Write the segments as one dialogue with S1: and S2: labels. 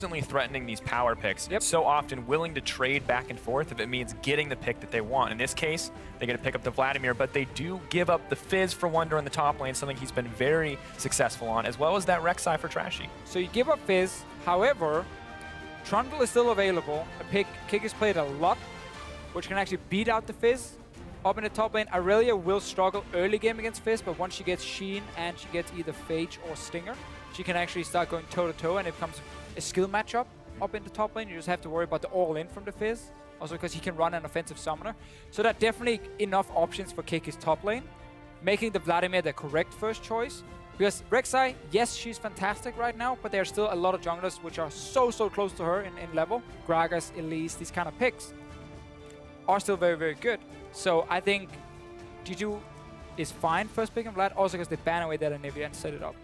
S1: constantly threatening these power picks. So often willing to trade back and forth if it means getting the pick that they want. In this case, they get to pick up the Vladimir, but they do give up the Fizz for Wunder in the top lane, something he's been very successful on, as well as that Rek'sai for Trashy.
S2: So you give up Fizz, however, Trundle is still available, a pick Kikis played a lot, which can actually beat out the Fizz. Up in the top lane, Irelia will struggle early game against Fizz, but once she gets Sheen and she gets either Phage or Stinger, she can actually start going toe-to-toe, and it becomes a skill matchup up in the top lane. You just have to worry about the all-in from the Fizz, also because he can run an offensive summoner. So that definitely enough options for Kikis top lane, making the Vladimir the correct first choice. Because Rek'Sai, yes, she's fantastic right now, but there are still a lot of junglers which are so close to her in level. Gragas, Elise, these kind of picks are still very good. So I think D2 is fine first pick and Vlad, also because they ban away that Anivia and set it up.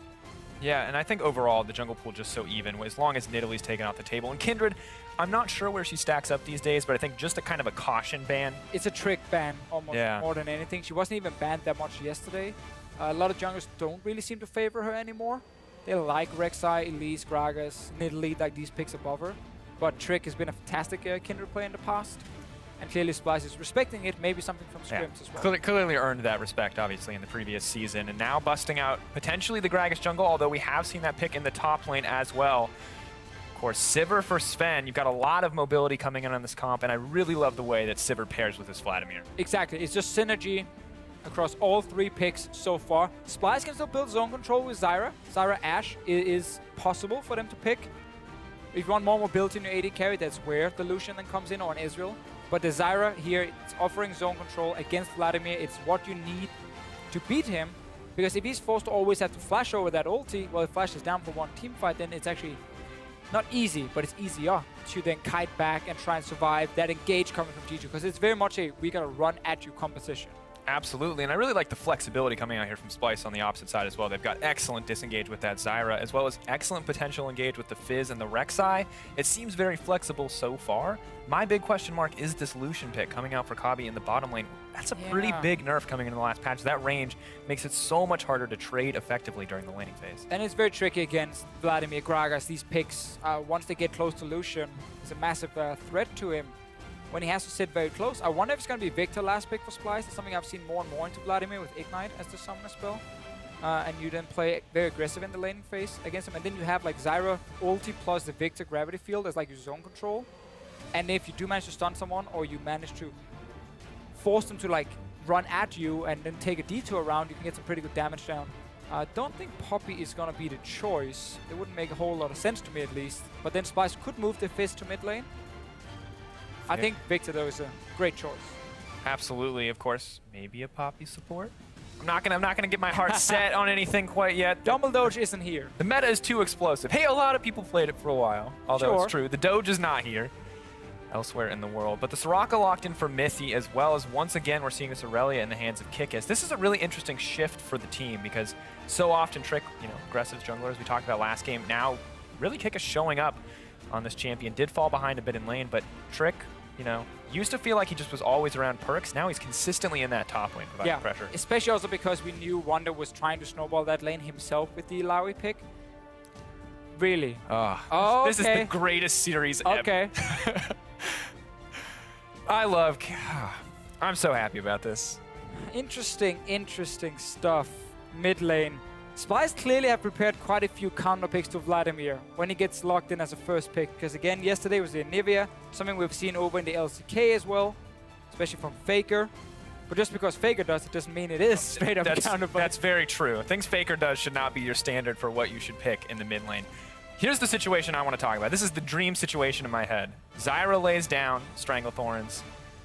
S1: Yeah, and I think overall the jungle pool just so even, as long as Nidalee's taken off the table. And Kindred, I'm not sure where she stacks up these days, but I think just a kind of a caution ban.
S2: It's a trick ban almost more than anything. She wasn't even banned that much yesterday. A lot of junglers don't really seem to favor her anymore. They like Rek'Sai, Elise, Gragas, Nidalee, like these picks above her. But Trick has been a fantastic Kindred player in the past. And clearly Splyce is respecting it, maybe something from scrims as well.
S1: Clearly earned that respect, obviously, in the previous season. And now busting out potentially the Gragas jungle, although we have seen that pick in the top lane as well. Of course, Sivir for Zven. You've got a lot of mobility coming in on this comp, and I really love the way that Sivir pairs with this Vladimir.
S2: Exactly. It's just synergy across all three picks so far. Splyce can still build zone control with Zyra. Zyra Ashe is possible for them to pick. If you want more mobility in your AD carry, that's where the Lucian then comes in, or an Israel. But the Zyra here, it's offering zone control against Vladimir. It's what you need to beat him. Because if he's forced to always have to flash over that ulti, well, if Flash is down for one team fight, then it's actually not easy, but it's easier to then kite back and try and survive that engage coming from D2. Because it's very much a we gotta run at you composition.
S1: Absolutely, and I really like the flexibility coming out here from Splyce on the opposite side as well. They've got excellent disengage with that Zyra, as well as excellent potential engage with the Fizz and the Rek'Sai. It seems very flexible so far. My big question mark is this Lucian pick coming out for Kobbe in the bottom lane. That's a pretty big nerf coming in the last patch. That range makes it so much harder to trade effectively during the laning phase.
S2: And it's very tricky against Vladimir, Gragas. These picks, once they get close to Lucian, is a massive threat to him when he has to sit very close. I wonder if it's going to be Victor last pick for Splyce. It's something I've seen more and more into Vladimir with Ignite as the summoner spell. And you then play very aggressive in the laning phase against him. And then you have like Zyra ulti plus the Victor gravity field as like your zone control. And if you do manage to stun someone, or you manage to force them to like run at you and then take a detour around, you can get some pretty good damage down. I don't think Poppy is going to be the choice. It wouldn't make a whole lot of sense to me at least. But then Splyce could move the Fizz to mid lane. I think Victor, though, is a great choice.
S1: Absolutely, of course. Maybe a Poppy support. I'm not gonna get my heart set on anything quite yet.
S2: Double Doge isn't here.
S1: The meta is too explosive. Hey, a lot of people played it for a while, although it's true. The Doge is not here elsewhere in the world. But the Soraka locked in for Mithy, as well as once again we're seeing this Irelia in the hands of Kikis. This is a really interesting shift for the team because so often Trick, aggressive junglers we talked about last game. Now, really Kikis showing up on this champion. Did fall behind a bit in lane, but Trick, used to feel like he just was always around Perkz. Now he's consistently in that top lane providing pressure.
S2: Especially also because we knew Wunder was trying to snowball that lane himself with the Ilaoi pick. Really?
S1: This is the greatest series ever. I'm so happy about this.
S2: Interesting stuff. Mid lane. Splyce clearly have prepared quite a few counter picks to Vladimir when he gets locked in as a first pick. Because again, yesterday was the Anivia, something we've seen over in the LCK as well, especially from Faker. But just because Faker does it doesn't mean it is straight up a counter pick.
S1: That's very true. Things Faker does should not be your standard for what you should pick in the mid lane. Here's the situation I want to talk about. This is the dream situation in my head. Zyra lays down Stranglethorns.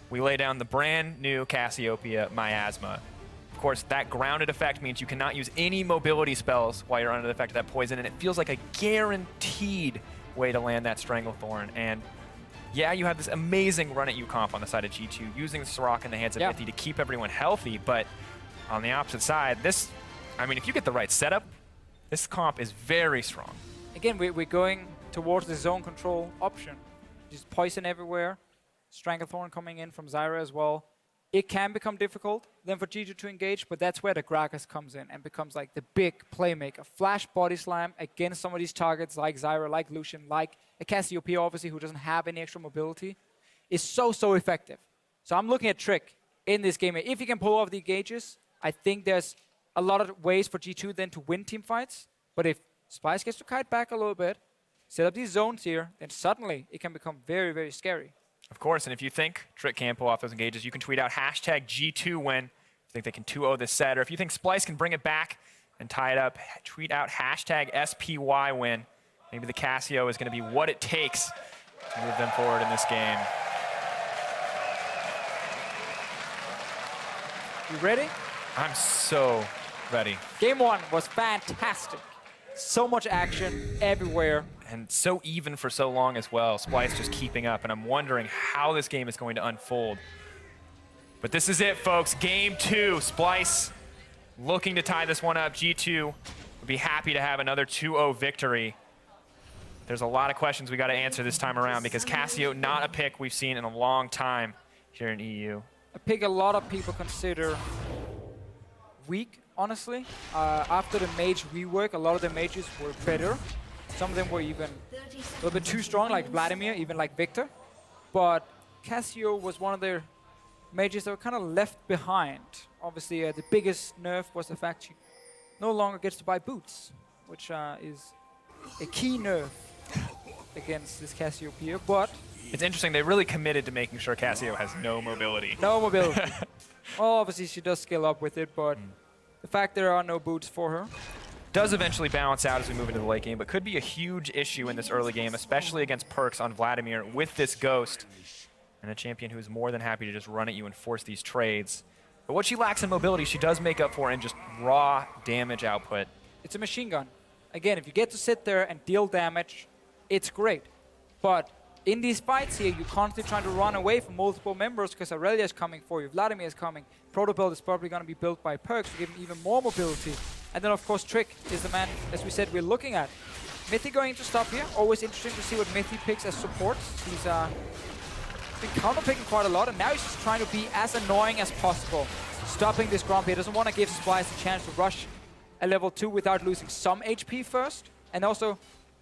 S1: We lay down the brand new Cassiopeia Miasma. Of course, that grounded effect means you cannot use any mobility spells while you're under the effect of that poison, and it feels like a guaranteed way to land that Stranglethorn. And yeah, you have this amazing run at you comp on the side of G2, using the Soraka in the hands of Mithy to keep everyone healthy, but on the opposite side, if you get the right setup, this comp is very strong.
S2: Again, we're going towards the zone control option. Just poison everywhere. Stranglethorn coming in from Zyra as well. it can become difficult then for G2 to engage, but that's where the Gragas comes in and becomes like the big playmaker. Flash body slam against some of these targets like Zyra, like Lucian, like a Cassiopeia, obviously, who doesn't have any extra mobility, is so effective. So I'm looking at Trick in this game. If he can pull off the engages, I think there's a lot of ways for G2 then to win team fights. But if Splyce gets to kite back a little bit, set up these zones here, then suddenly it can become very scary.
S1: Of course, and if you think Trick can pull off those engages, you can tweet out hashtag G2win. If you think they can 2-0 this set, or if you think Splyce can bring it back and tie it up, tweet out hashtag SPYwin. Maybe the Cassio is going to be what it takes to move them forward in this game.
S2: You ready?
S1: I'm so ready.
S2: Game 1 was fantastic. So much action everywhere.
S1: And so even for so long as well. Splyce just keeping up, and I'm wondering how this game is going to unfold. But this is it, folks. Game 2, Splyce looking to tie this one up. G2 would be happy to have another 2-0 victory. There's a lot of questions we got to answer this time around because Cassio, not a pick we've seen in a long time here in EU.
S2: A pick a lot of people consider weak, honestly. After the mage rework, a lot of the mages were better. Some of them were even a little bit too strong, like Vladimir, even like Victor. But Cassio was one of their mages that were kind of left behind. Obviously, the biggest nerf was the fact she no longer gets to buy boots, which is a key nerf against this Cassiopeia. But
S1: it's interesting, they really committed to making sure Cassio has no mobility.
S2: No mobility. Well, obviously, she does scale up with it, but the fact there are no boots for her
S1: does eventually balance out as we move into the late game, but could be a huge issue in this early game, especially against Perkz on Vladimir with this Ghost, and a champion who is more than happy to just run at you and force these trades. But what she lacks in mobility, she does make up for in just raw damage output.
S2: It's a machine gun. Again, if you get to sit there and deal damage, it's great. But in these fights here, you're constantly trying to run away from multiple members because Irelia is coming for you, Vladimir is coming. Proto-build is probably going to be built by Perkz to give him even more mobility. And then, of course, Trick is the man, as we said, we're looking at. Mithy going to stop here. Always interesting to see what Mithy picks as supports. He's been counter-picking quite a lot, and now he's just trying to be as annoying as possible. Stopping this Grump. He doesn't want to give Splyce a chance to rush a level 2 without losing some HP first. And also,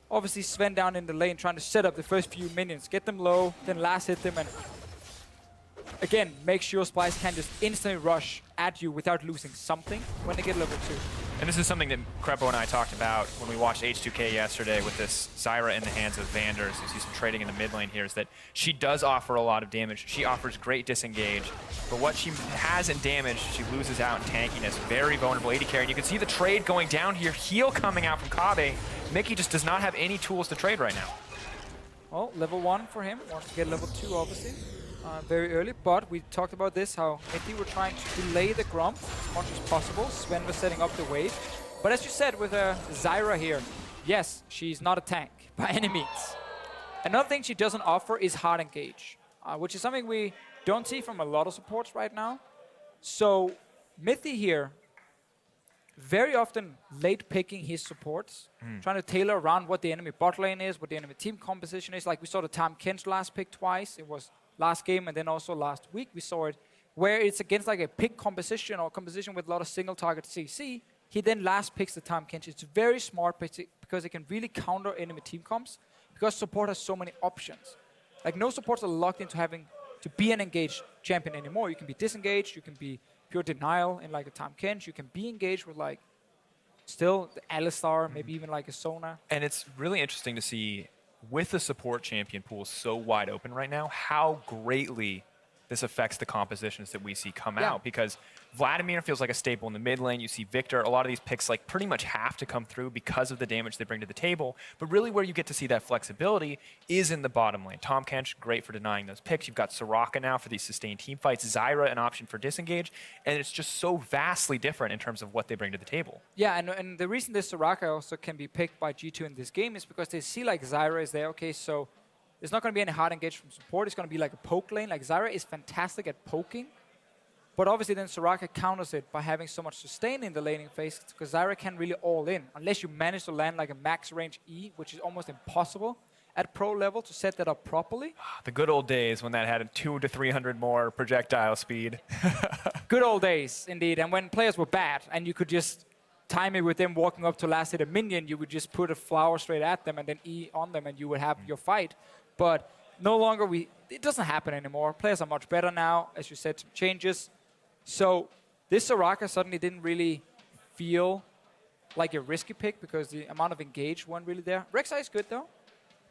S2: obviously, Zven down in the lane trying to set up the first few minions. Get them low, then last hit them, and again, make sure Splyce can just instantly rush at you without losing something when they get level 2.
S1: And this is something that Krepo and I talked about when we watched H2K yesterday with this Zyra in the hands of Vander. You see some trading in the mid lane here, is that she does offer a lot of damage. She offers great disengage. But what she has in damage, she loses out in tankiness. Very vulnerable AD carry. And you can see the trade going down here. Heal coming out from Kobbe. MIkyx just does not have any tools to trade right now.
S2: Well, level 1 for him. Wants to get level 2, obviously. Very early, but we talked about this, how Mithy were trying to delay the Grump as much as possible. Zven was setting up the wave. But as you said, with Zyra here, yes, she's not a tank by any means. Another thing she doesn't offer is hard engage, which is something we don't see from a lot of supports right now. So Mithy here, very often late picking his supports, trying to tailor around what the enemy bot lane is, what the enemy team composition is. Like we saw the Tahm Kench last pick twice. It was last game, and then also last week we saw it, where it's against like a pick composition or composition with a lot of single target CC. He then last picks the Tahm Kench. It's very smart because it can really counter enemy team comps because support has so many options. Like no supports are locked into having to be an engaged champion anymore. You can be disengaged, you can be pure denial in like a Tahm Kench, you can be engaged with like still the Alistar, maybe even like a Sona.
S1: And it's really interesting to see with the support champion pool so wide open right now, how greatly this affects the compositions that we see come out. Because Vladimir feels like a staple in the mid lane. You see Victor, a lot of these picks like pretty much have to come through because of the damage they bring to the table. But really where you get to see that flexibility is in the bottom lane. Tahm Kench, great for denying those picks. You've got Soraka now for these sustained team fights. Zyra, an option for disengage. And it's just so vastly different in terms of what they bring to the table. Yeah,
S2: and the reason this Soraka also can be picked by G2 in this game is because they see like Zyra is there. Okay, so there's not going to be any hard engage from support. It's going to be like a poke lane. Like Zyra is fantastic at poking. But obviously then Soraka counters it by having so much sustain in the laning phase because Zyra can really all in. Unless you manage to land like a max range E, which is almost impossible. at pro level to set that up properly.
S1: The good old days when that had a 200 to 300 more projectile speed.
S2: Good old days, indeed. And when players were bad and you could just time it with them walking up to last hit a minion, you would just put a flower straight at them and then E on them and you would have your fight. But no longer, it doesn't happen anymore. Players are much better now, as you said, some changes. So this Soraka suddenly didn't really feel like a risky pick because the amount of engage weren't really there. Rek'sai is good though,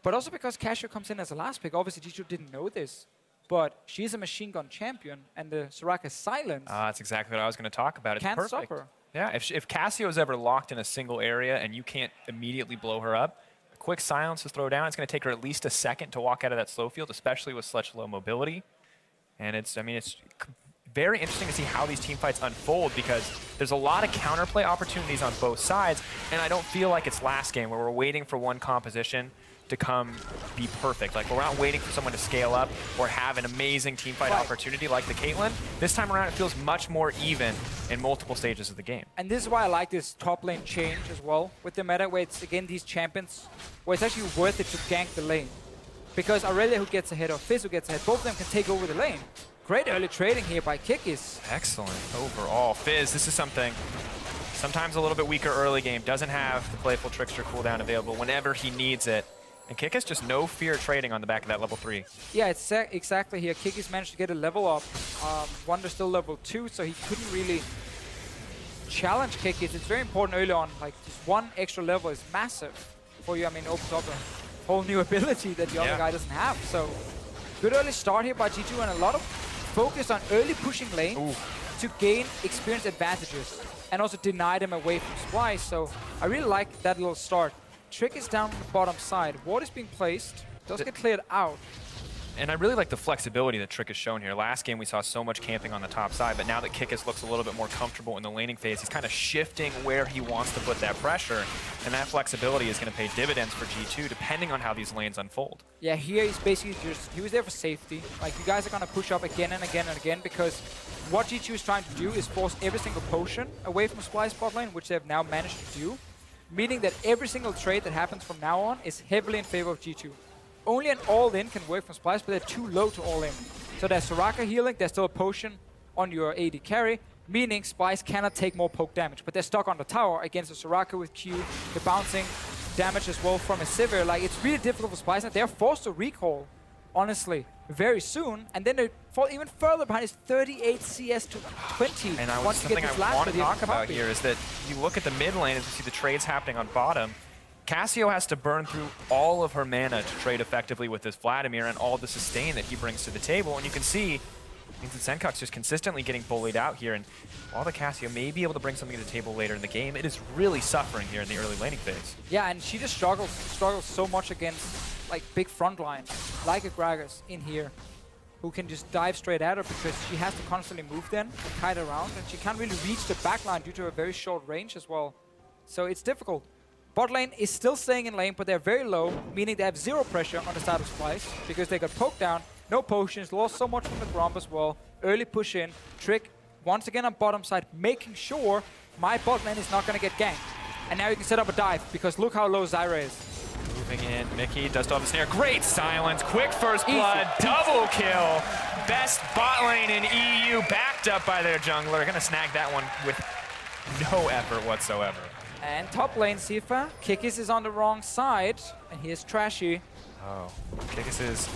S2: but also because Cassiopeia comes in as a last pick. Obviously, D2 didn't know this, but she's a machine gun champion, and the Soraka's silence.
S1: That's exactly what I was going to talk about. It's
S2: can't
S1: perfect.
S2: stop her.
S1: Yeah, if Cassio's ever locked in a single area and you can't immediately blow her up, a quick silence to throw down. It's going to take her at least a second to walk out of that slow field, especially with such low mobility. And it's very interesting to see how these team fights unfold because there's a lot of counterplay opportunities on both sides, and I don't feel like it's last game where we're waiting for one composition to come be perfect. Like, we're not waiting for someone to scale up or have an amazing team fight opportunity like the Caitlyn. This time around, it feels much more even in multiple stages of the game.
S2: And this is why I like this top lane change as well with the meta, where it's, again, these champions, where it's actually worth it to gank the lane. Because Irelia, who gets ahead, or Fizz, who gets ahead, both of them can take over the lane. Great early trading here by Kikis.
S1: Excellent overall. Fizz, this is something sometimes a little bit weaker early game, doesn't have the Playful Trickster cooldown available whenever he needs it. And Kikis just no fear trading on the back of that level 3.
S2: Yeah, it's exactly here. Kikis managed to get a level up. Wunder still level 2, so he couldn't really challenge Kikis. It's very important early on. Like, just one extra level is massive for you. I mean, opens up a whole new ability that the other guy doesn't have. So, good early start here by G2 and a lot of focus on early pushing lanes to gain experience advantages and also deny them away from Splyce. So, I really like that little start. Trick is down on the bottom side. Ward is being placed. Does get cleared out.
S1: And I really like the flexibility that Trick has shown here. Last game we saw so much camping on the top side, but now that Kikis looks a little bit more comfortable in the laning phase, he's kind of shifting where he wants to put that pressure. And that flexibility is going to pay dividends for G2 depending on how these lanes unfold.
S2: Yeah, here he's basically just, he was there for safety. Like, you guys are going to push up again and again and again because what G2 is trying to do is force every single potion away from Splyce bot lane, which they have now managed to do. Meaning that every single trade that happens from now on is heavily in favor of G2. Only an all-in can work from Splyce, but they're too low to all-in. So there's Soraka healing, there's still a potion on your AD carry, meaning Splyce cannot take more poke damage. But they're stuck on the tower against a Soraka with Q, the bouncing damage as well from a Sivir. Like, it's really difficult for Splyce, and they're forced to recall, honestly, very soon. And then they fall even further behind. It's 38 CS to 20.
S1: And something I want to talk about here is that you look at the mid lane as you see the trades happening on bottom. Cassio has to burn through all of her mana to trade effectively with this Vladimir and all the sustain that he brings to the table. And you can see means that Sencux just consistently getting bullied out here. And while the Cassio may be able to bring something to the table later in the game, it is really suffering here in the early laning phase.
S2: Yeah, and she just struggles so much against like big front line, like a Gragas in here, who can just dive straight at her because she has to constantly move then and kite around, and she can't really reach the backline due to a very short range as well. So it's difficult. Bot lane is still staying in lane, but they're very low, meaning they have zero pressure on the side of Splyce because they got poked down, no potions, lost so much from the Gromp as well. Early push in, Trick once again on bottom side, making sure my bot lane is not going to get ganked. And now you can set up a dive because look how low Zyra is.
S1: Moving in, Mithy does still have a snare. Great silence, quick first blood, double kill. Best bot lane in EU, backed up by their jungler. Gonna snag that one with no effort whatsoever.
S2: And top lane, Sifa. Kikis is on the wrong side, and here's Trashy.
S1: Oh, Kikis'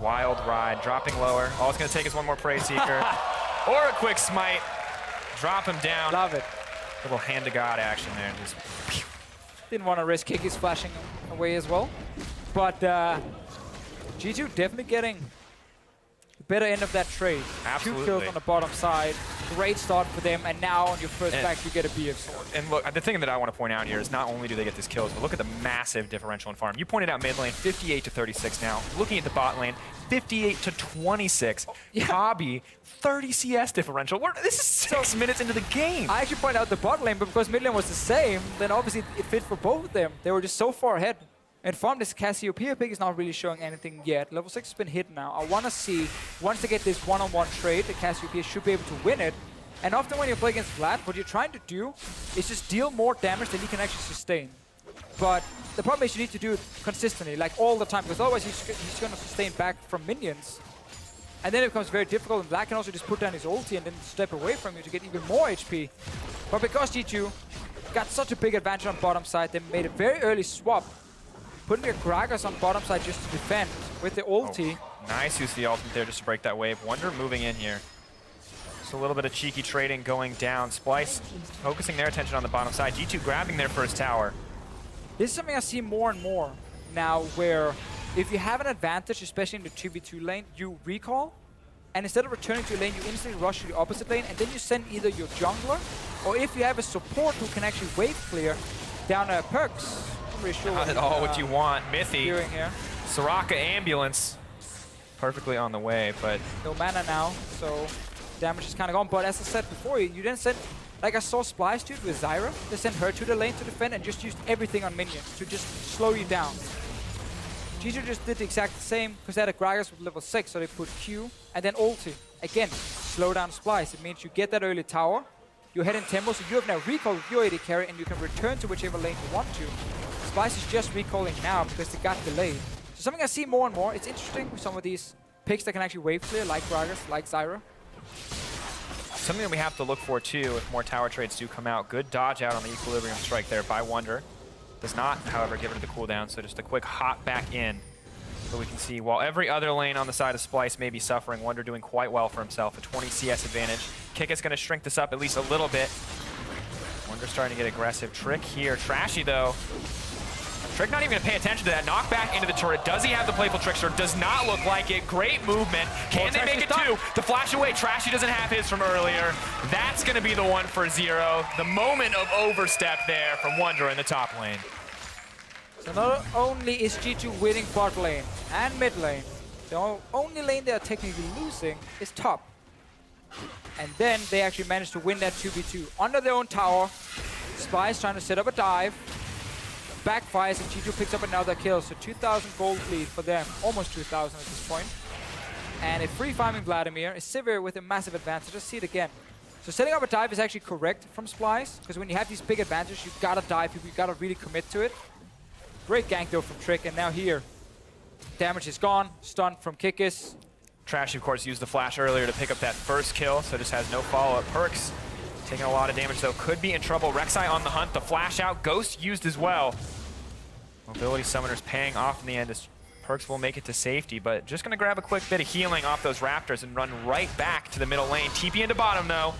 S1: wild ride, dropping lower. All it's gonna take is one more Prey Seeker. Or a quick smite. Drop him down.
S2: Love it.
S1: Little hand to God action there. Just
S2: didn't want to risk Kikis flashing away as well. But G2 definitely getting the better end of that trade.
S1: Absolutely.
S2: 2 kills on the bottom side. Great start for them. And now on your first back, you get a BF sword.
S1: And look, the thing that I want to point out here is not only do they get these kills, but look at the massive differential in farm. You pointed out mid lane, 58 to 36 now. Looking at the bot lane, 58 to 26. Yeah. Kobbe, 30 CS differential. This is 6 minutes into the game.
S2: I actually pointed out the bot lane, but because mid lane was the same, then obviously it fit for both of them. They were just so far ahead. And farm, this Cassiopeia pick is not really showing anything yet. Level 6 has been hit now. I want to see, once they get this one-on-one trade, the Cassiopeia should be able to win it. And often when you play against Vlad, what you're trying to do is just deal more damage than he can actually sustain. But the problem is you need to do it consistently, like all the time, because otherwise he's going to sustain back from minions. And then it becomes very difficult, and Black can also just put down his ulti and then step away from you to get even more HP. But because G2 got such a big advantage on bottom side, they made a very early swap, putting a Gragas on bottom side just to defend with the ulti.
S1: Oh, nice use of the ultimate there just to break that wave. Wunder moving in here. Just a little bit of cheeky trading going down. Splyce focusing their attention on the bottom side. G2 grabbing their first tower.
S2: This is something I see more and more now, where if you have an advantage, especially in the 2v2 lane, you recall, and instead of returning to your lane, you instantly rush to the opposite lane, and then you send either your jungler, or if you have a support who can actually wave clear, down a Perkz. I'm pretty sure
S1: Not at all what you want. Mithy,
S2: here.
S1: Soraka ambulance, perfectly on the way, but
S2: No mana now, so damage is kind of gone. But as I said before, you didn't send, like I saw Splyce dude with Zyra, they sent her to the lane to defend and just used everything on minions to just slow you down. G2 just did the exact same, because they had a Gragas with level 6, so they put Q and then ulti. Again, slow down Splyce. It means you get that early tower, you head in tempo, so you have now recall with your AD carry, and you can return to whichever lane you want to. Splyce is just recalling now because they got delayed. So something I see more and more, it's interesting with some of these picks that can actually wave clear, like Gragas, like Zyra.
S1: something that we have to look for too if more tower trades do come out. Good dodge out on the equilibrium strike there by Wunder. Does not, however, give it the cooldown, so just a quick hop back in. But we can see while every other lane on the side of Splyce may be suffering, Wunder doing quite well for himself. A 20 CS advantage. Kikis going to shrink this up at least a little bit. Wunder starting to get aggressive. Trick here. Trashy though. Trick not even going to pay attention to that. Knock back into the turret. Does he have the playful trickster? Does not look like it. Great movement. Can they make it two? The flash away. Trashy doesn't have his from earlier. That's going to be the one for Zero. The moment of overstep there from Wunder in the top lane.
S2: So not only is G2 winning bot lane and mid lane, the only lane they are technically losing is top. And then they actually managed to win that 2v2 under their own tower. Splyce trying to set up a dive. Backfires and G2 picks up another kill. So 2,000 gold lead for them. Almost 2,000 at this point. And a free farming Vladimir is Sivir with a massive advantage. Let's see it again. So setting up a dive is actually correct from Splyce, because when you have these big advantages, you gotta dive, you gotta really commit to it. Great gank though from Trick, and now here, damage is gone, stun from Kikis.
S1: Trashy, of course, used the flash earlier to pick up that first kill, so just has no follow-up. Perkz taking a lot of damage though, could be in trouble. Rek'sai on the hunt, the flash out, Ghost used as well. Mobility Summoner's paying off in the end as Perkz will make it to safety, but just gonna grab a quick bit of healing off those Raptors and run right back to the middle lane. TP into bottom though.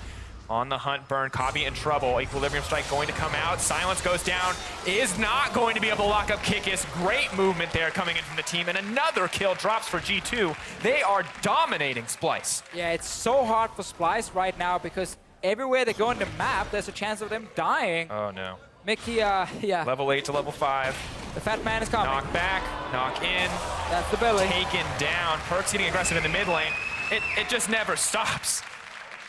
S1: On the hunt, burn, Kobbe in trouble. Equilibrium strike going to come out. Silence goes down. Is not going to be able to lock up Kikis. Great movement there coming in from the team. And another kill drops for G2. They are dominating Splyce.
S2: Yeah, it's so hard for Splyce right now because everywhere they go on the map, there's a chance of them dying.
S1: Oh no.
S2: Mickey, yeah.
S1: Level 8 to level 5.
S2: The fat man is coming.
S1: Knock back, knock in.
S2: That's the belly.
S1: Taken down. Perkz getting aggressive in the mid lane. It just never stops.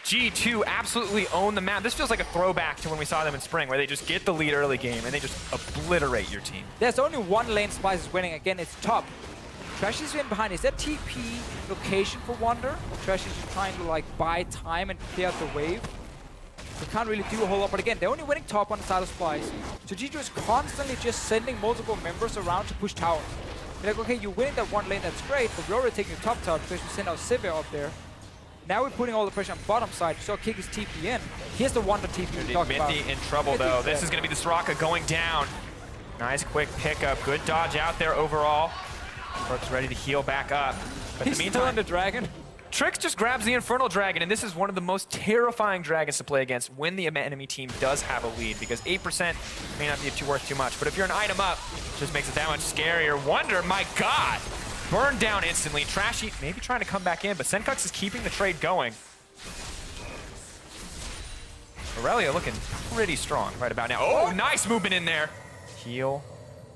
S1: G2 absolutely own the map. This feels like a throwback to when we saw them in spring, where they just get the lead early game and they just obliterate your team.
S2: There's only one lane Splyce is winning. Again, it's top. Trashy's in behind. Is that TP location for Wunder? Or Trashy's just trying to like buy time and clear out the wave? They can't really do a whole lot, but again, they're only winning top on the side of Splyce. So G2 is constantly just sending multiple members around to push tower. You're like, okay, you're winning that one lane, that's great, but we're already taking the top tower because we send our Sivir up there. Now we're putting all the pressure on bottom side. You saw Kikis TP in. Here's the Wunder TP we talked about.
S1: Mithy in trouble though. This is going to be the Soraka going down. Nice quick pickup. Good dodge out there overall. Perkz ready to heal back up. But in the meantime,
S2: still on the dragon.
S1: Trix just grabs the Infernal Dragon, and this is one of the most terrifying dragons to play against when the enemy team does have a lead, because 8% may not be worth too much. But if you're an item up, it just makes it that much scarier. Wunder, my God! Burned down instantly. Trashy maybe trying to come back in, but Sencux is keeping the trade going. Irelia looking pretty strong right about now. Oh, nice movement in there. Heal.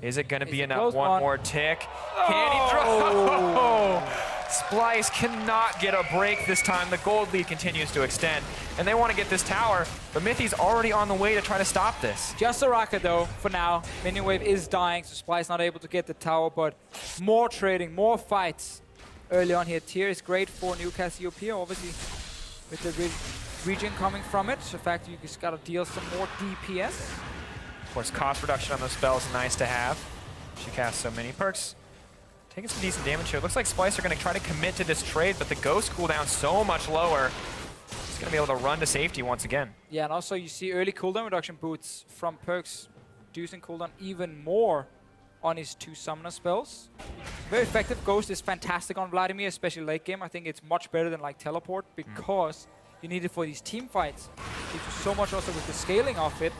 S1: Is it going to be enough? One more tick. Can he draw? Splyce cannot get a break this time. The gold lead continues to extend, and they want to get this tower, but Mithy's already on the way to try to stop this.
S2: Just Soraka though, for now. Minion wave is dying, so Splyce not able to get the tower, but more trading, more fights early on here. Tier is great for new Cassiopeia, obviously, with the region coming from it. So in fact, you just gotta deal some more DPS.
S1: Of course, cost reduction on those spells is nice to have. She casts so many. Perkz taking some decent damage here. Looks like Splyce are going to try to commit to this trade, but the Ghost cooldown so much lower. He's going to be able to run to safety once again.
S2: Yeah, and also you see early cooldown reduction boots from Perkz, reducing cooldown even more on his 2 summoner spells. Very effective. Ghost is fantastic on Vladimir, especially late game. I think it's much better than like Teleport because you need it for these team fights. You do so much also with the scaling of it.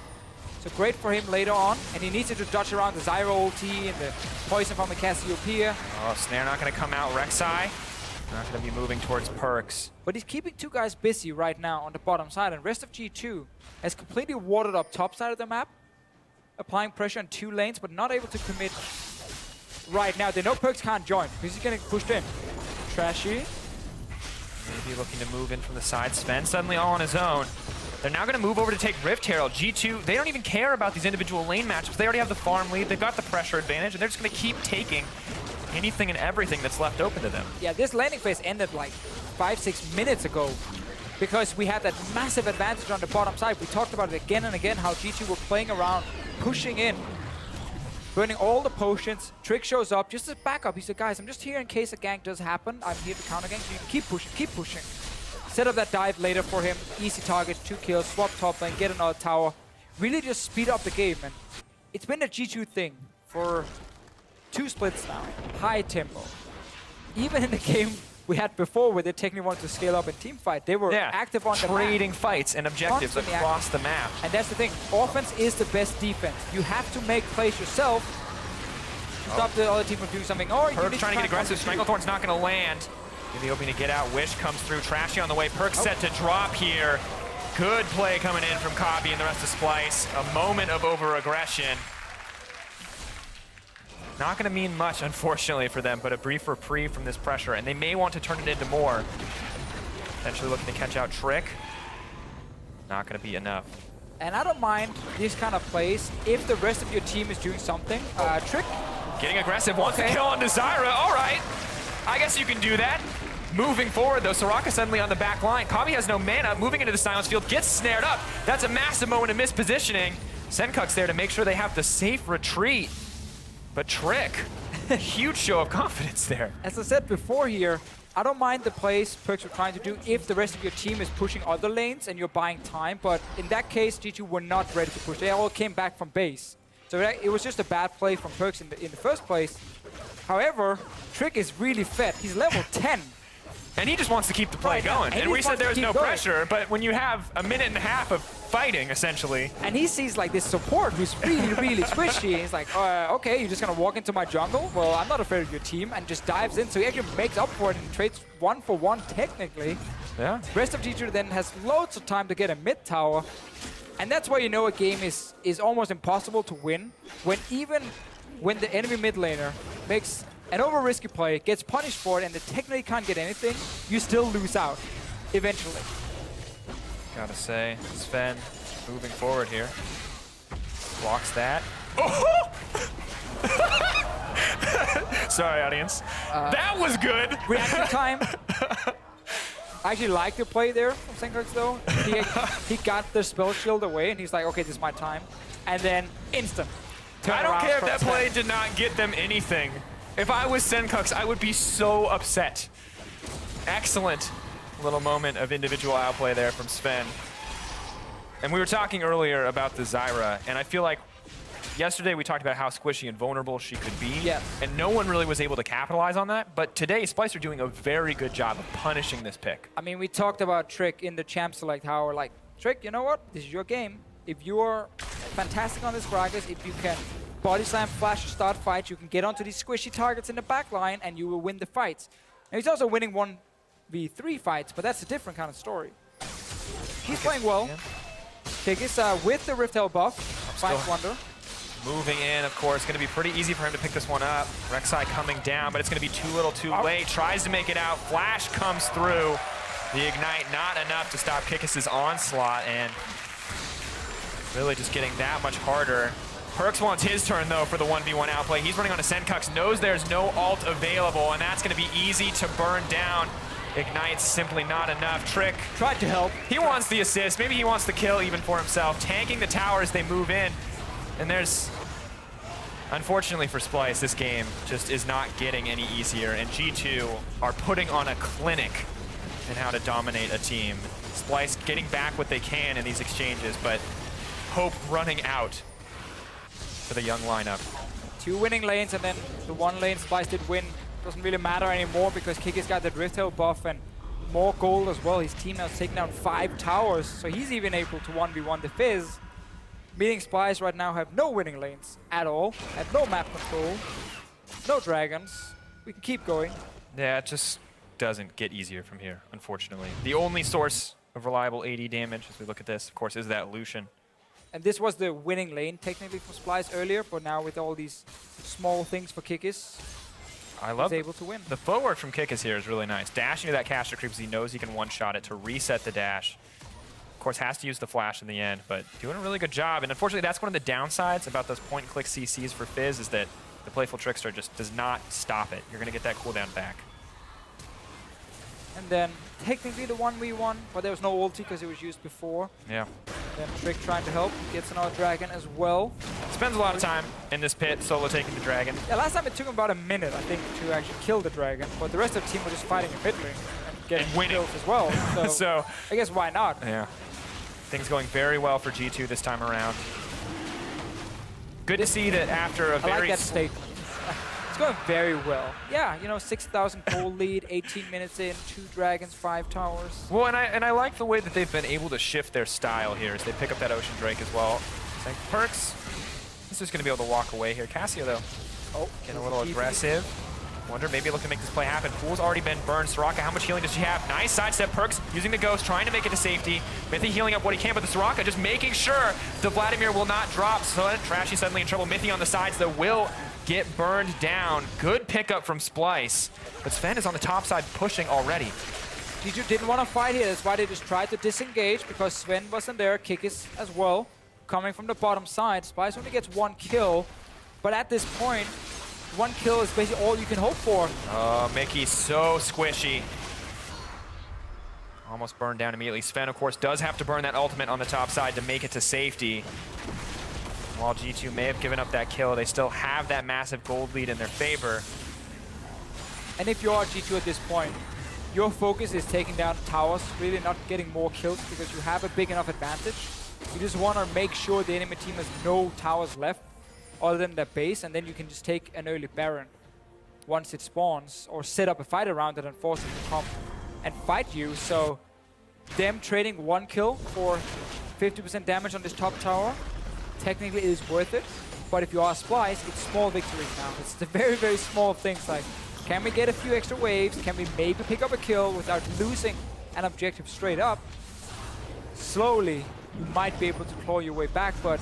S2: So great for him later on, and he needs it to dodge around the Zyra ulti and the poison from the Cassiopeia.
S1: Oh, Snare not going to come out. Rek'sai not going to be moving towards Perkz.
S2: But he's keeping 2 guys busy right now on the bottom side, and rest of G2 has completely warded up top side of the map, applying pressure on 2 lanes, but not able to commit right now. They know Perkz can't join because he's getting pushed in. Trashy.
S1: Maybe looking to move in from the side. Zven suddenly all on his own. They're now going to move over to take Rift Herald. G2, they don't even care about these individual lane matchups. They already have the farm lead. They've got the pressure advantage, and they're just going to keep taking anything and everything that's left open to them.
S2: Yeah, this laning phase ended like 5-6 minutes ago because we had that massive advantage on the bottom side. We talked about it again and again, how G2 were playing around, pushing in, burning all the potions. Trick shows up just as backup. He said, guys, I'm just here in case a gank does happen. I'm here to counter gank, so you can keep pushing, keep pushing. Set up that dive later for him. Easy target, 2 kills, swap top lane, get another tower. Really just speed up the game. And it's been a G2 thing for 2 splits now. High tempo. Even in the game we had before where they technically wanted to scale up in team fight, they were active on the map.
S1: Trading fights and objectives across the map.
S2: And that's the thing. Offense is the best defense. You have to make plays yourself to stop the other team from doing something. Or
S1: Perkz trying to get aggressive. Stranglethorn's not going to land. Maybe hoping to get out. Wish comes through. Trashy on the way. Perkz set to drop here. Good play coming in from Kobbe and the rest of Splyce. A moment of over-aggression. Not going to mean much, unfortunately, for them, but a brief reprieve from this pressure, and they may want to turn it into more. Potentially looking to catch out Trick. Not going to be enough.
S2: And I don't mind these kind of plays if the rest of your team is doing something. Trick.
S1: Getting aggressive, wants to kill onto Zyra. All right. I guess you can do that. Moving forward, though, Soraka suddenly on the back line. Kobbe has no mana, moving into the silence field, gets snared up. That's a massive moment of mispositioning. Sencux there to make sure they have the safe retreat. But Trick, huge show of confidence there.
S2: As I said before here, I don't mind the plays Perkz are trying to do if the rest of your team is pushing other lanes and you're buying time, but in that case, G2 were not ready to push. They all came back from base. So it was just a bad play from Perkz in the first place. However, Trick is really fed. He's level 10.
S1: And he just wants to keep the play going. And we said there's no pressure, but when you have a minute and a half of fighting, essentially.
S2: And he sees like this support who's really, really squishy. He's like, okay, you're just gonna walk into my jungle? Well, I'm not afraid of your team, and just dives in. So he actually makes up for it and trades 1-for-1 technically.
S1: Yeah.
S2: Rest of G2 then has loads of time to get a mid tower. And that's why you know a game is almost impossible to win. When the enemy mid laner makes an over-risky play, gets punished for it, and they technically can't get anything, you still lose out, eventually.
S1: Gotta say, Zven moving forward here. Blocks that. Oh! Sorry, audience. That was good!
S2: Reaction time. I actually like the play there from Sencux, though. He got the spell shield away, and he's like, okay, this is my time. And then, instant.
S1: I don't care if that play did not get them anything. If I was Sencux, I would be so upset. Excellent little moment of individual outplay there from Zven. And we were talking earlier about the Zyra, and I feel like yesterday we talked about how squishy and vulnerable she could be, and no one really was able to capitalize on that. But today, Splyce are doing a very good job of punishing this pick.
S2: I mean, we talked about Trick in the champ select, how we're like, Trick, you know what? This is your game. If you're fantastic on this Gragas, if you can body slam, flash, start fights, you can get onto these squishy targets in the back line, and you will win the fights. And he's also winning 1v3 fights, but that's a different kind of story. He's playing well. Kikis with the Rift Hell buff, finds Wunder.
S1: Moving in, of course, going to be pretty easy for him to pick this one up. Rek'sai coming down, but it's going to be too little too late. Tries to make it out. Flash comes through. The Ignite not enough to stop Kikis' onslaught, and really just getting that much harder. Perkz wants his turn, though, for the 1v1 outplay. He's running on a Sencux, knows there's no ult available, and that's going to be easy to burn down. Ignite's simply not enough. Trick
S2: tried to help.
S1: He wants the assist. Maybe he wants the kill even for himself. Tanking the tower as they move in. And there's Unfortunately for Splyce, this game just is not getting any easier, and G2 are putting on a clinic in how to dominate a team. Splyce getting back what they can in these exchanges, but hope running out for the young lineup.
S2: 2 winning lanes, and then the 1 lane Splyce did win. Doesn't really matter anymore because Kikis got the Rift Tail buff and more gold as well. His team now is taking down 5 towers, so he's even able to 1v1 the Fizz. Meaning Splyce right now have no winning lanes at all, have no map control, no dragons. We can keep going.
S1: Yeah, it just doesn't get easier from here, unfortunately. The only source of reliable AD damage, as we look at this, of course, is that Lucian.
S2: And this was the winning lane technically for Splyce earlier, but now with all these small things for Kikis,
S1: I love
S2: he's able to win.
S1: The footwork from Kikis here is really nice. Dashing to that caster creep because he knows he can one-shot it to reset the dash. Of course, has to use the flash in the end, but doing a really good job. And unfortunately, that's one of the downsides about those point-and-click CCs for Fizz is that the Playful Trickster just does not stop it. You're going to get that cooldown back.
S2: And then technically the 1v1, but there was no ulti because it was used before.
S1: Yeah.
S2: Then Trick trying to help, gets another dragon as well.
S1: Spends a lot of time in this pit, solo taking the dragon.
S2: Yeah, last time it took him about a minute, I think, to actually kill the dragon, but the rest of the team were just fighting in mid lane and getting
S1: winning
S2: kills as well. So,
S1: So,
S2: I guess why not?
S1: yeah. Things going very well for G2 this time around. Good to see that after a
S2: I
S1: very...
S2: like that statement. It's going very well. Yeah, you know, 6,000 gold lead, 18 minutes in, 2 dragons, 5 towers.
S1: Well, and I like the way that they've been able to shift their style here as they pick up that Ocean Drake as well. Like Perkz, he's just going to be able to walk away here. Cassio, though, getting a little aggressive. Wunder maybe looking to make this play happen. Pool's already been burned. Soraka, how much healing does she have? Nice sidestep. Perkz using the Ghost, trying to make it to safety. Mithy healing up what he can, but the Soraka just making sure the Vladimir will not drop. So Trashy suddenly in trouble. Mithy on the sides, though, will get burned down. Good pickup from Splyce. But Zven is on the top side pushing already.
S2: G2 didn't want to fight here. That's why they just tried to disengage because Zven wasn't there. Kikis as well. Coming from the bottom side. Splyce only gets 1 kill. But at this point, 1 kill is basically all you can hope for.
S1: Oh, Mickey, so squishy. Almost burned down immediately. Zven, of course, does have to burn that ultimate on the top side to make it to safety. While G2 may have given up that kill, they still have that massive gold lead in their favor.
S2: And if you are G2 at this point, your focus is taking down towers, really not getting more kills because you have a big enough advantage. You just want to make sure the enemy team has no towers left other than their base, and then you can just take an early Baron once it spawns, or set up a fight around it and force them to come and fight you. So them trading 1 kill for 50% damage on this top tower technically is worth it. But if you are Splyce, it's small victories now. It's the very, very small things like, can we get a few extra waves? Can we maybe pick up a kill without losing an objective straight up? Slowly, you might be able to claw your way back, but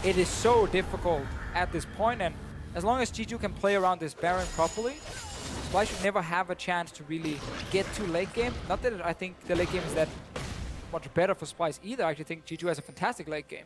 S2: it is so difficult at this point, and as long as G2 can play around this Baron properly, Splyce should never have a chance to really get to late game. Not that I think the late game is that much better for Splyce either. I actually think G2 has a fantastic late game.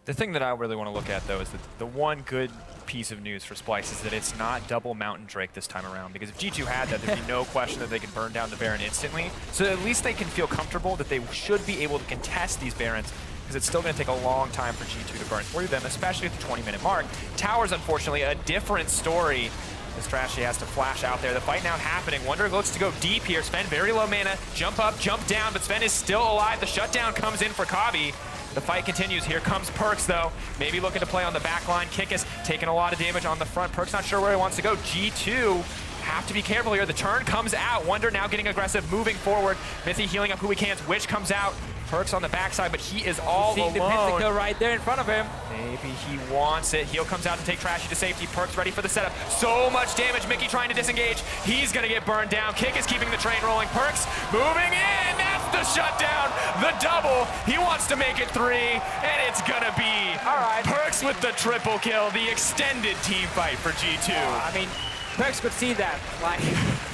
S1: The thing that I really want to look at, though, is that the one good piece of news for Splyce is that it's not double Mountain Drake this time around. Because if G2 had that, there'd be no question that they could burn down the Baron instantly. So at least they can feel comfortable that they should be able to contest these Barons, because it's still going to take a long time for G2 to burn through them, especially at the 20-minute mark. Towers, unfortunately, a different story. As Trashy has to flash out there. The fight now happening. Wunder looks to go deep here. Zven very low mana. Jump up, jump down, but Zven is still alive. The shutdown comes in for Kobbe. The fight continues. Here comes Perkz, though. Maybe looking to play on the back line. Kikis taking a lot of damage on the front. Perkz not sure where he wants to go. G2 have to be careful here. The turn comes out. Wunder now getting aggressive, moving forward. Mithy healing up who he can. Witch comes out. Perkz on the backside, but he is all alone.
S2: The pentakill right there in front of him.
S1: Maybe he wants it. Heal comes out to take Trashy to safety. Perkz ready for the setup. So much damage. Mikyx trying to disengage. He's going to get burned down. Kikis keeping the train rolling. Perkz moving in. That's the shutdown. The double. He wants to make it 3, and it's going to be Perkz with the triple kill. The extended team fight for G2.
S2: I mean, Perkz could see that.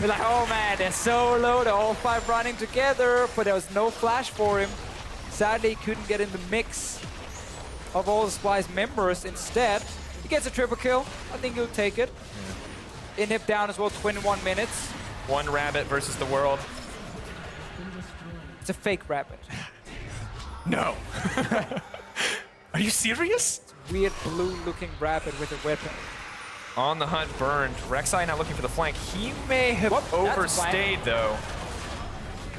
S2: We're like, oh man, they're so low. They're all 5 running together, but there was no flash for him. Sadly, he couldn't get in the mix of all the Splyce members. Instead, he gets a triple kill. I think he'll take it. Yeah. Inhib down as well, 21 minutes.
S1: One rabbit versus the world.
S2: It's a fake rabbit.
S1: No. Are you serious?
S2: weird blue-looking rabbit with a weapon.
S1: On the hunt, burned. Rek'sai now looking for the flank. He may have
S2: Whoop, that's
S1: overstayed, though.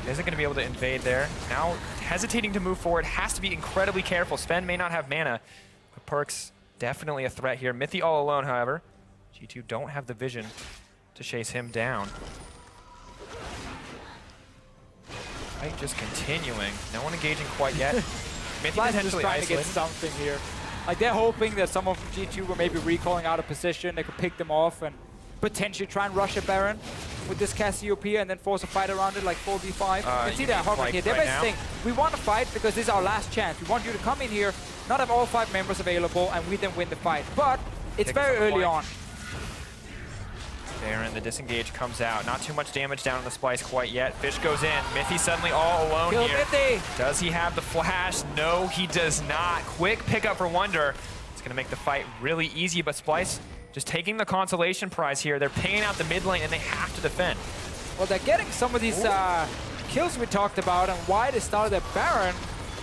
S1: Isn't going to be able to invade there. Now hesitating to move forward. Has to be incredibly careful. Sven may not have mana, but Perkz definitely a threat here. Mithy all alone, however. G2 don't have the vision to chase him down. Fight just continuing. No one engaging quite yet. Mithy
S2: Splyce is
S1: potentially
S2: trying to get
S1: isolated.
S2: something here. Like, they're hoping that some of G2 were maybe recalling out of position. They could pick them off and potentially try and rush a Baron with this Cassiopeia and then force a fight around it like 4v5. You can see they're hovering here. They're basically saying, we want to fight because this is our last chance. We want you to come in here, not have all 5 members available, and we then win the fight. But it's very early on.
S1: Baron, the disengage comes out. Not too much damage down on the Splyce quite yet. Fish goes in. Mithy suddenly all alone
S2: Kill
S1: here.
S2: Mithy.
S1: Does he have the flash? No, he does not. Quick pickup for Wunder. It's going to make the fight really easy, but Splyce just taking the consolation prize here. They're paying out the mid lane, and they have to defend.
S2: Well, they're getting some of these kills we talked about and why they started their Baron.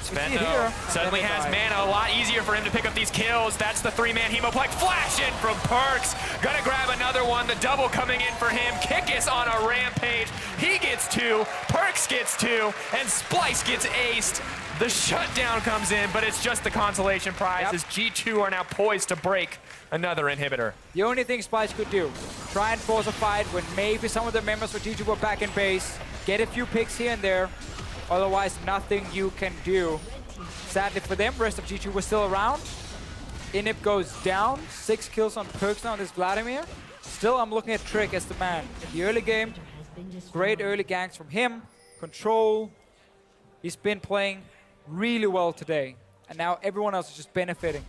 S1: Sven, though, suddenly has mana. A lot easier for him to pick up these kills. That's the 3-man Hemoplex. Flash in from Perkz. Gonna grab another one. The double coming in for him. Kikis on a rampage. He gets 2. Perkz gets 2. And Splyce gets aced. The shutdown comes in, but it's just the consolation prize as G2 are now poised to break another inhibitor.
S2: The only thing Splyce could do, try and force a fight when maybe some of the members for G2 were back in base, get a few picks here and there. Otherwise, nothing you can do. Sadly for them, rest of G2 was still around. Inhib goes down. 6 kills on Perkz now on this Vladimir. Still, I'm looking at Trick as the man. In the early game, great early ganks from him. Control. He's been playing really well today. And now everyone else is just benefiting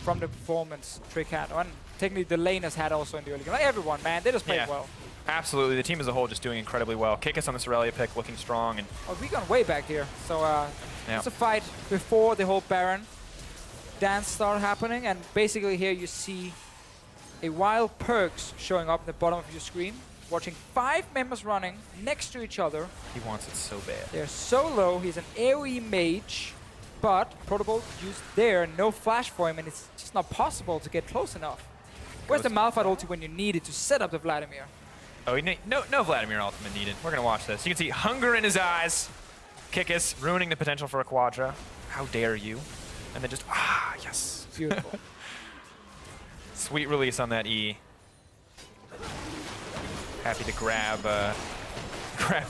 S2: from the performance Trick had. And technically, the laners had also in the early game. Like everyone, man, they just played well.
S1: Absolutely, the team as a whole just doing incredibly well. Kikis on this Irelia pick, looking strong. And
S2: we gone way back here. So it's a fight before the whole Baron dance started happening. And basically here you see a wild Perkz showing up at the bottom of your screen, watching 5 members running next to each other.
S1: He wants it so bad.
S2: They're so low. He's an AoE mage, but Protoball used there, no flash for him, and it's just not possible to get close enough. Where's the Malphite ulti when you need it to set up the Vladimir?
S1: Oh, no Vladimir ultimate needed. We're going to watch this. You can see hunger in his eyes. Kikis ruining the potential for a Quadra. How dare you? And then just, yes.
S2: Beautiful.
S1: Sweet release on that E. Happy to grab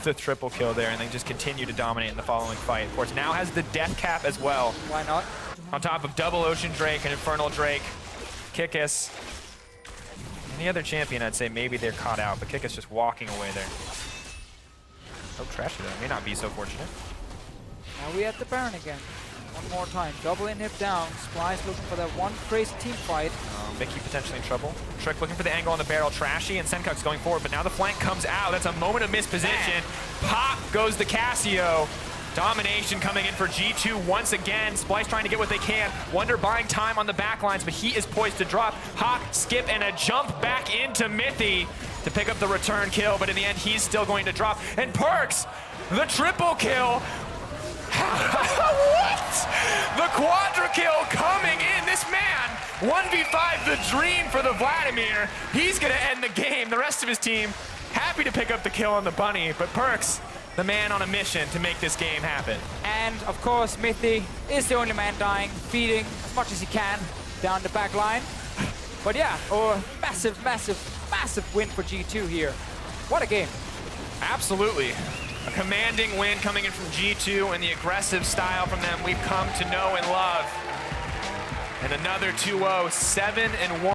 S1: the triple kill there and then just continue to dominate in the following fight. Of course, now has the death cap as well.
S2: Why not?
S1: On top of double Ocean Drake and Infernal Drake. Kikis. Any other champion, I'd say maybe they're caught out, but Kikis just walking away there. Oh, Trashy though. May not be so fortunate.
S2: Now we at the Baron again. One more time. Double inhib down. Splyce looking for that one crazy team fight.
S1: Mithy potentially in trouble. Trick looking for the angle on the barrel. Trashy and Sencux going forward, but now the flank comes out. That's a moment of misposition. Pop goes the Cassio. Domination coming in for G2 once again. Splyce trying to get what they can. Wunder buying time on the back lines, but he is poised to drop. Hawk, skip, and a jump back into Mithy to pick up the return kill, but in the end, he's still going to drop. And Perkz, the triple kill. What? The quadra kill coming in. This man, 1v5, the dream for the Vladimir. He's going to end the game. The rest of his team happy to pick up the kill on the bunny, but Perkz, the man on a mission to make this game happen.
S2: And of course, Mithy is the only man dying, feeding as much as he can down the back line. But yeah, massive, massive, massive win for G2 here. What a game.
S1: Absolutely. A commanding win coming in from G2 and the aggressive style from them we've come to know and love. And another 2-0, 7-1.